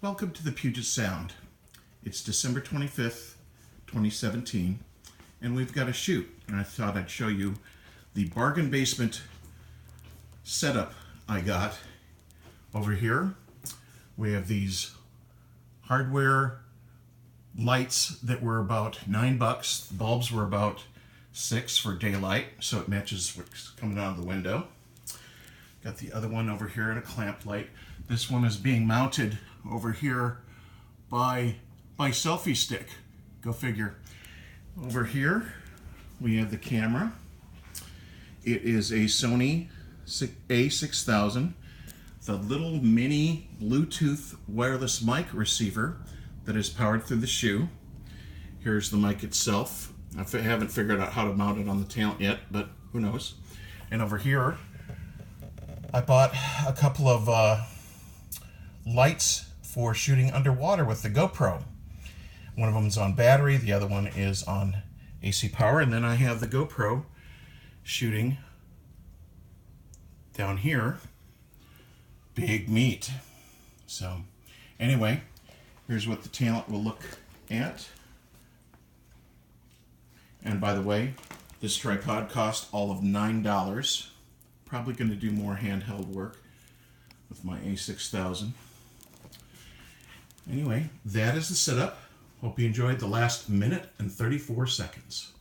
Welcome to the Puget Sound. It's December 25th, 2017, and we've got a shoot. And I thought I'd show you the bargain basement setup I got over here. We have these hardware lights that were about $9. The bulbs were about $6 for daylight, so it matches what's coming out of the window. Got the other one over here in a clamp light. This one is being mounted over here by my selfie stick. Go figure. Over here we have the camera. It is a Sony a6000, the little mini Bluetooth wireless mic receiver that is powered through the shoe. Here's the mic itself. I haven't figured out how to mount it on the tail yet, but who knows. And over here I bought a couple of lights for shooting underwater with the GoPro. One of them is on battery, the other one is on AC power, and then I have the GoPro shooting down here. Big meat. So anyway, here's what the talent will look at. And by the way, this tripod cost all of $9. Probably going to do more handheld work with my a6000. Anyway, that is the setup. Hope you enjoyed the last minute and 34 seconds.